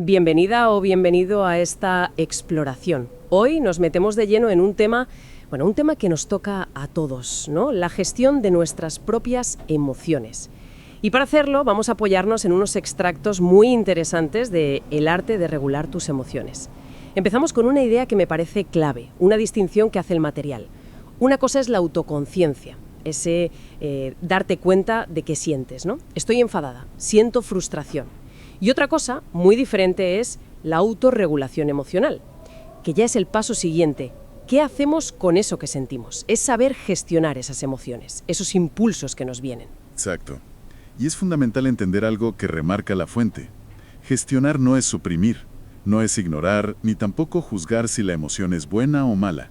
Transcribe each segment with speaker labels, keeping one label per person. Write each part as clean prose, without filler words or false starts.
Speaker 1: Bienvenida o bienvenido a esta exploración. Hoy nos metemos de lleno en un tema que nos toca a todos, ¿no? La gestión de nuestras propias emociones. Y para hacerlo vamos a apoyarnos en unos extractos muy interesantes de El arte de regular tus emociones. Empezamos con una idea que me parece clave, una distinción que hace el material. Una cosa es la autoconciencia, ese darte cuenta de qué sientes, ¿no? Estoy enfadada, siento frustración. Y otra cosa muy diferente es la autorregulación emocional, que ya es el paso siguiente. ¿Qué hacemos con eso que sentimos? Es saber gestionar esas emociones, esos impulsos que nos vienen.
Speaker 2: Exacto. Y es fundamental entender algo que remarca la fuente. Gestionar no es suprimir, no es ignorar, ni tampoco juzgar si la emoción es buena o mala.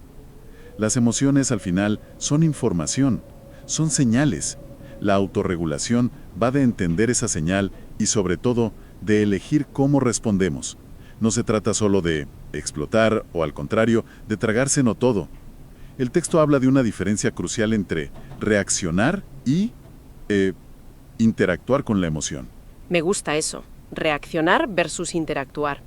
Speaker 2: Las emociones al final son información, son señales. La autorregulación va de entender esa señal y sobre todo de elegir cómo respondemos. No se trata solo de explotar o al contrario, de tragárselo todo. El texto habla de una diferencia crucial entre reaccionar y interactuar con la emoción.
Speaker 1: Me gusta eso, reaccionar versus interactuar.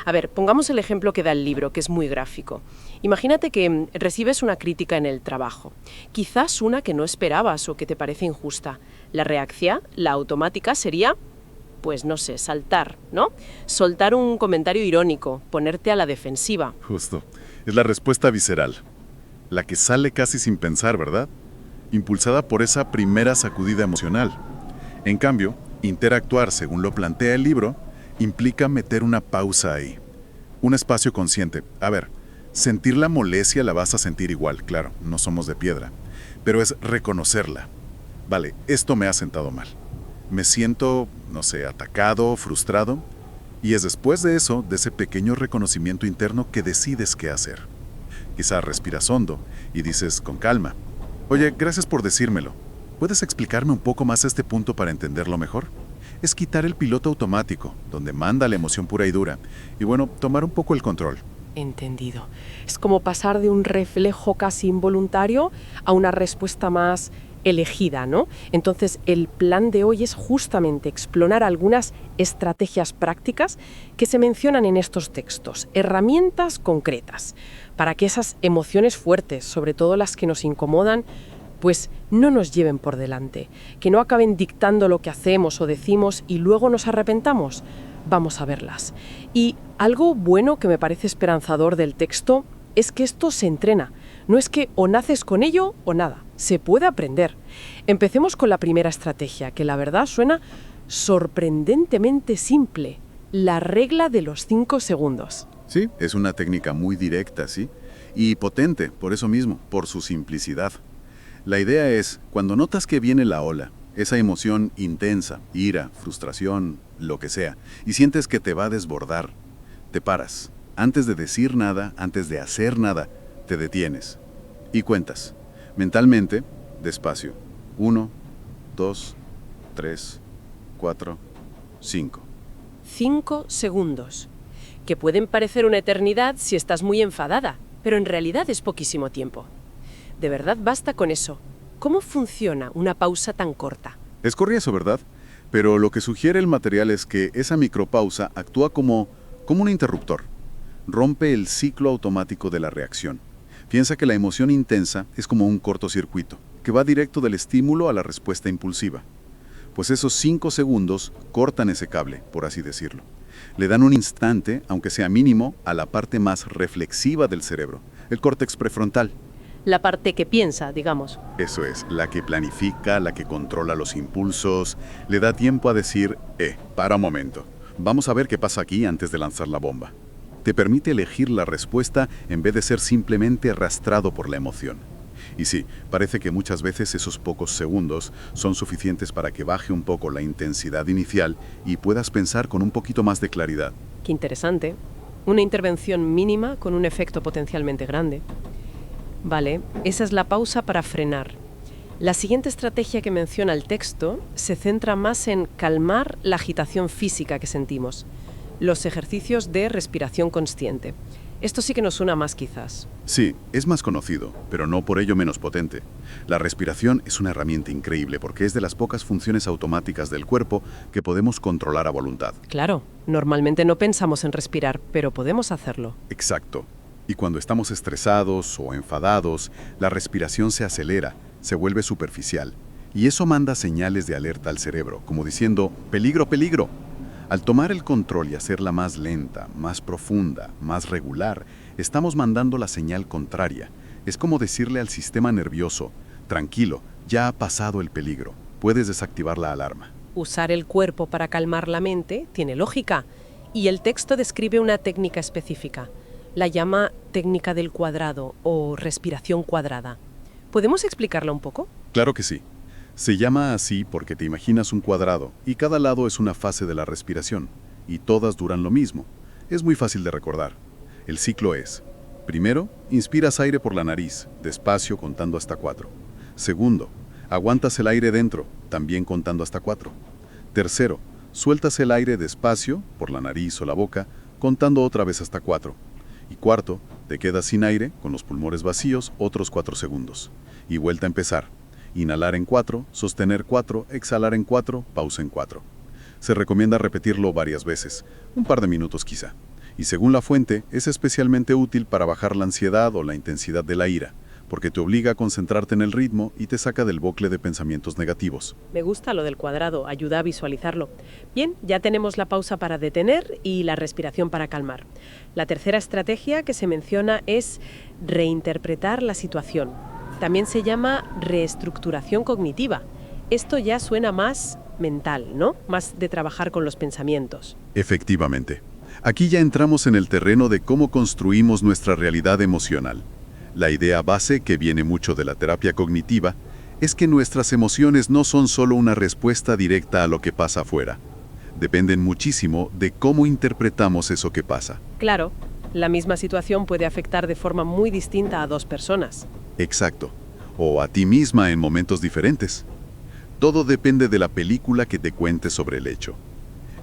Speaker 1: A ver, pongamos el ejemplo que da el libro, que es muy gráfico. Imagínate que recibes una crítica en el trabajo, quizás una que no esperabas o que te parece injusta. La reacción, la automática, sería, pues no sé, saltar, ¿no? Soltar un comentario irónico, ponerte a la defensiva.
Speaker 2: Justo. Es la respuesta visceral. La que sale casi sin pensar, ¿verdad? Impulsada por esa primera sacudida emocional. En cambio, interactuar, según lo plantea el libro, implica meter una pausa ahí. Un espacio consciente. A ver, sentir la molestia la vas a sentir igual, claro, no somos de piedra. Pero es reconocerla. Vale, esto me ha sentado mal. Me siento, no sé, atacado, frustrado. Y es después de eso, de ese pequeño reconocimiento interno, que decides qué hacer. Quizás respiras hondo y dices con calma: oye, gracias por decírmelo. ¿Puedes explicarme un poco más este punto para entenderlo mejor? Es quitar el piloto automático, donde manda la emoción pura y dura. Y bueno, tomar un poco el control.
Speaker 1: Entendido. Es como pasar de un reflejo casi involuntario a una respuesta más elegida, ¿no? Entonces, el plan de hoy es justamente explorar algunas estrategias prácticas que se mencionan en estos textos, herramientas concretas, para que esas emociones fuertes, sobre todo las que nos incomodan, pues no nos lleven por delante, que no acaben dictando lo que hacemos o decimos y luego nos arrepentamos. Vamos a verlas. Y algo bueno que me parece esperanzador del texto es que esto se entrena. No es que o naces con ello o nada. Se puede aprender. Empecemos con la primera estrategia, que la verdad suena sorprendentemente simple. La regla de los 5 segundos.
Speaker 2: Sí, es una técnica muy directa, ¿sí? Y potente, por eso mismo, por su simplicidad. La idea es, cuando notas que viene la ola, esa emoción intensa, ira, frustración, lo que sea, y sientes que te va a desbordar, te paras. Antes de decir nada, antes de hacer nada, te detienes y cuentas. Mentalmente, despacio. 1, 2, 3, 4, 5.
Speaker 1: 5 segundos, que pueden parecer una eternidad si estás muy enfadada, pero en realidad es poquísimo tiempo. De verdad basta con eso. ¿Cómo funciona una pausa tan corta?
Speaker 2: Es curioso, ¿verdad? Pero lo que sugiere el material es que esa micropausa actúa como un interruptor. Rompe el ciclo automático de la reacción. Piensa que la emoción intensa es como un cortocircuito, que va directo del estímulo a la respuesta impulsiva. Pues esos 5 segundos cortan ese cable, por así decirlo. Le dan un instante, aunque sea mínimo, a la parte más reflexiva del cerebro, el córtex prefrontal.
Speaker 1: La parte que piensa, digamos.
Speaker 2: Eso es, la que planifica, la que controla los impulsos, le da tiempo a decir, para un momento, vamos a ver qué pasa aquí antes de lanzar la bomba. Te permite elegir la respuesta en vez de ser simplemente arrastrado por la emoción. Y sí, parece que muchas veces esos pocos segundos son suficientes para que baje un poco la intensidad inicial y puedas pensar con un poquito más de claridad.
Speaker 1: Qué interesante. Una intervención mínima con un efecto potencialmente grande. Vale, esa es la pausa para frenar. La siguiente estrategia que menciona el texto se centra más en calmar la agitación física que sentimos. Los ejercicios de respiración consciente. Esto sí que nos suena más quizás.
Speaker 2: Sí, es más conocido, pero no por ello menos potente. La respiración es una herramienta increíble porque es de las pocas funciones automáticas del cuerpo que podemos controlar a voluntad.
Speaker 1: Claro, normalmente no pensamos en respirar, pero podemos hacerlo.
Speaker 2: Exacto. Y cuando estamos estresados o enfadados, la respiración se acelera, se vuelve superficial. Y eso manda señales de alerta al cerebro, como diciendo, peligro, peligro. Al tomar el control y hacerla más lenta, más profunda, más regular, estamos mandando la señal contraria. Es como decirle al sistema nervioso, tranquilo, ya ha pasado el peligro, puedes desactivar la alarma.
Speaker 1: Usar el cuerpo para calmar la mente tiene lógica, y el texto describe una técnica específica. La llama técnica del cuadrado o respiración cuadrada. ¿Podemos explicarla un poco?
Speaker 2: Claro que sí. Se llama así porque te imaginas un cuadrado y cada lado es una fase de la respiración, y todas duran lo mismo. Es muy fácil de recordar. El ciclo es: primero, inspiras aire por la nariz, despacio contando hasta 4. Segundo, aguantas el aire dentro, también contando hasta 4. Tercero, sueltas el aire despacio, por la nariz o la boca, contando otra vez hasta 4. Y cuarto, te quedas sin aire, con los pulmones vacíos, otros 4 segundos. Y vuelta a empezar. Inhalar en 4, sostener 4, exhalar en 4, pausa en 4. Se recomienda repetirlo varias veces, un par de minutos quizá. Y según la fuente, es especialmente útil para bajar la ansiedad o la intensidad de la ira, porque te obliga a concentrarte en el ritmo y te saca del bucle de pensamientos negativos.
Speaker 1: Me gusta lo del cuadrado, ayuda a visualizarlo. Bien, ya tenemos la pausa para detener y la respiración para calmar. La tercera estrategia que se menciona es reinterpretar la situación. También se llama reestructuración cognitiva. Esto ya suena más mental, ¿no? Más de trabajar con los pensamientos.
Speaker 2: Efectivamente. Aquí ya entramos en el terreno de cómo construimos nuestra realidad emocional. La idea base, que viene mucho de la terapia cognitiva, es que nuestras emociones no son solo una respuesta directa a lo que pasa afuera. Dependen muchísimo de cómo interpretamos eso que pasa.
Speaker 1: Claro, la misma situación puede afectar de forma muy distinta a dos personas.
Speaker 2: Exacto. O a ti misma en momentos diferentes. Todo depende de la película que te cuentes sobre el hecho.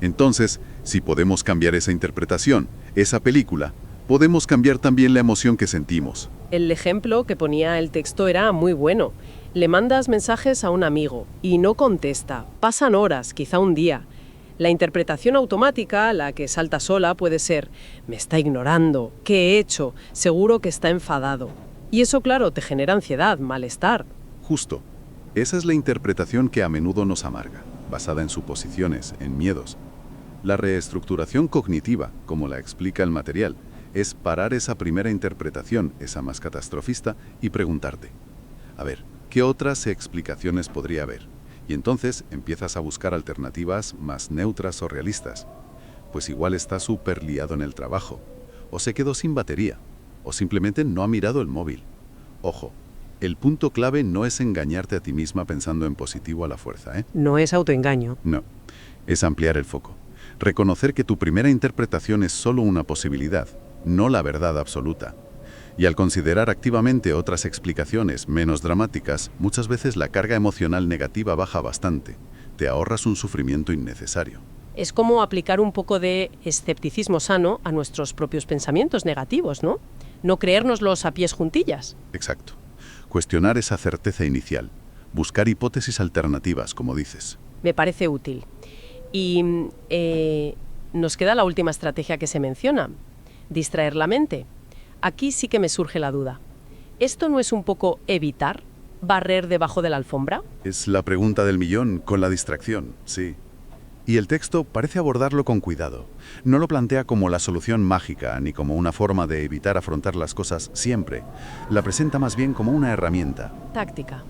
Speaker 2: Entonces, si podemos cambiar esa interpretación, esa película, podemos cambiar también la emoción que sentimos.
Speaker 1: El ejemplo que ponía el texto era muy bueno. Le mandas mensajes a un amigo y no contesta. Pasan horas, quizá un día. La interpretación automática, la que salta sola, puede ser: me está ignorando, ¿qué he hecho? Seguro que está enfadado. Y eso, claro, te genera ansiedad, malestar.
Speaker 2: Justo. Esa es la interpretación que a menudo nos amarga, basada en suposiciones, en miedos. La reestructuración cognitiva, como la explica el material, es parar esa primera interpretación, esa más catastrofista, y preguntarte: a ver, ¿qué otras explicaciones podría haber? Y entonces empiezas a buscar alternativas más neutras o realistas. Pues igual está súper liado en el trabajo, o se quedó sin batería, o simplemente no ha mirado el móvil. Ojo, el punto clave no es engañarte a ti misma pensando en positivo a la fuerza, ¿eh?
Speaker 1: No es autoengaño.
Speaker 2: No, es ampliar el foco. Reconocer que tu primera interpretación es solo una posibilidad, no la verdad absoluta. Y al considerar activamente otras explicaciones menos dramáticas, muchas veces la carga emocional negativa baja bastante. Te ahorras un sufrimiento innecesario.
Speaker 1: Es como aplicar un poco de escepticismo sano a nuestros propios pensamientos negativos, ¿no? No creérnoslos a pies juntillas.
Speaker 2: Exacto. Cuestionar esa certeza inicial. Buscar hipótesis alternativas, como dices.
Speaker 1: Me parece útil. Y nos queda la última estrategia que se menciona: distraer la mente. Aquí sí que me surge la duda. ¿Esto no es un poco evitar barrer debajo de la alfombra?
Speaker 2: Es la pregunta del millón con la distracción, sí. Y el texto parece abordarlo con cuidado. No lo plantea como la solución mágica ni como una forma de evitar afrontar las cosas siempre. La presenta más bien como una herramienta.
Speaker 1: Táctica.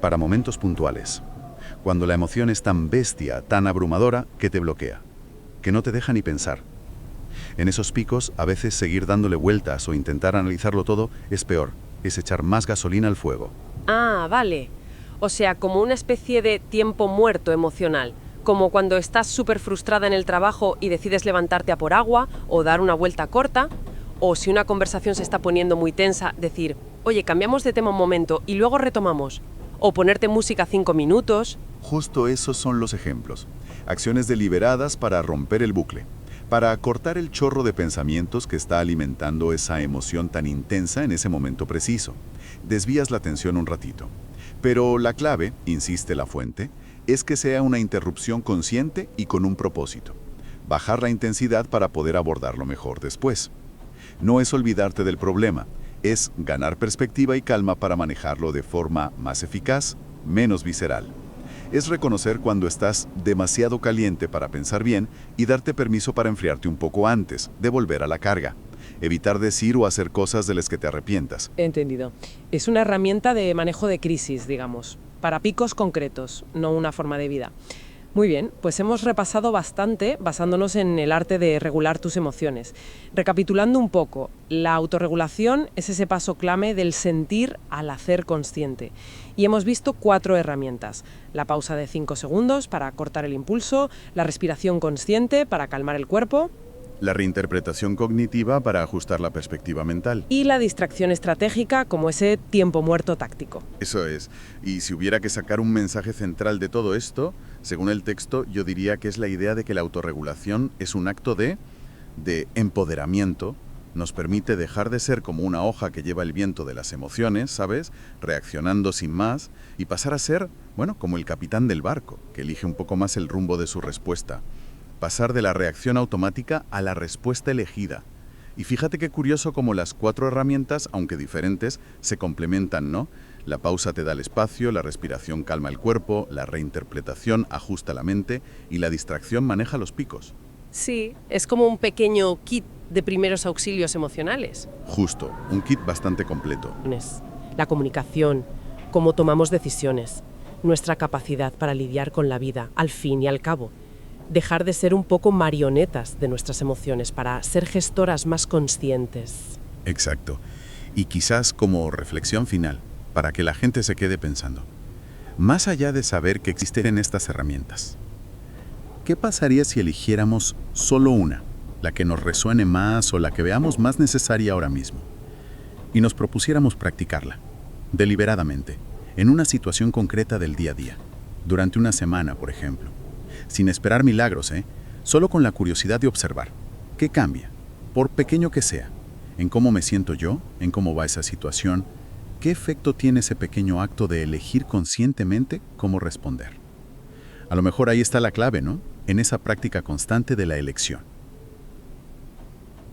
Speaker 2: Para momentos puntuales. Cuando la emoción es tan bestia, tan abrumadora, que te bloquea. Que no te deja ni pensar. En esos picos, a veces seguir dándole vueltas o intentar analizarlo todo es peor. Es echar más gasolina al fuego.
Speaker 1: Ah, vale. O sea, como una especie de tiempo muerto emocional. Como cuando estás súper frustrada en el trabajo y decides levantarte a por agua o dar una vuelta corta. O si una conversación se está poniendo muy tensa, decir: oye, cambiamos de tema un momento y luego retomamos. O ponerte música 5 minutos.
Speaker 2: Justo esos son los ejemplos. Acciones deliberadas para romper el bucle. para cortar el chorro de pensamientos que está alimentando esa emoción tan intensa en ese momento preciso. Desvías la atención un ratito. Pero la clave, insiste la fuente, es que sea una interrupción consciente y con un propósito. Bajar la intensidad para poder abordarlo mejor después. No es olvidarte del problema, es ganar perspectiva y calma para manejarlo de forma más eficaz, menos visceral. Es reconocer cuando estás demasiado caliente para pensar bien y darte permiso para enfriarte un poco antes de volver a la carga. Evitar decir o hacer cosas de las que te arrepientas.
Speaker 1: Entendido. Es una herramienta de manejo de crisis, digamos, para picos concretos, no una forma de vida. Muy bien, pues hemos repasado bastante basándonos en el arte de regular tus emociones. Recapitulando un poco, la autorregulación es ese paso clave del sentir al hacer consciente. Y hemos visto 4 herramientas. La pausa de 5 segundos para cortar el impulso, la respiración consciente para calmar el cuerpo,
Speaker 2: La reinterpretación cognitiva para ajustar la perspectiva mental.
Speaker 1: y la distracción estratégica como ese tiempo muerto táctico.
Speaker 2: Eso es. Y si hubiera que sacar un mensaje central de todo esto, según el texto, yo diría que es la idea de que la autorregulación es un acto de empoderamiento. Nos permite dejar de ser como una hoja que lleva el viento de las emociones, ¿sabes? Reaccionando sin más, y pasar a ser, bueno, como el capitán del barco, que elige un poco más el rumbo de su respuesta. Pasar de la reacción automática a la respuesta elegida. Y fíjate qué curioso cómo las 4 herramientas, aunque diferentes, se complementan, ¿no? La pausa te da el espacio, la respiración calma el cuerpo, la reinterpretación ajusta la mente y la distracción maneja los picos.
Speaker 1: Sí, es como un pequeño kit de primeros auxilios emocionales.
Speaker 2: Justo, un kit bastante completo.
Speaker 1: La comunicación, cómo tomamos decisiones, nuestra capacidad para lidiar con la vida, al fin y al cabo. Dejar de ser un poco marionetas de nuestras emociones para ser gestoras más conscientes.
Speaker 2: Exacto. Y quizás como reflexión final, para que la gente se quede pensando, más allá de saber que existen estas herramientas, ¿qué pasaría si eligiéramos solo una, la que nos resuene más o la que veamos más necesaria ahora mismo, y nos propusiéramos practicarla, deliberadamente, en una situación concreta del día a día, durante una semana, por ejemplo? Sin esperar milagros, solo con la curiosidad de observar. ¿Qué cambia? Por pequeño que sea. En cómo me siento yo, en cómo va esa situación. ¿Qué efecto tiene ese pequeño acto de elegir conscientemente cómo responder? A lo mejor ahí está la clave, ¿no? En esa práctica constante de la elección.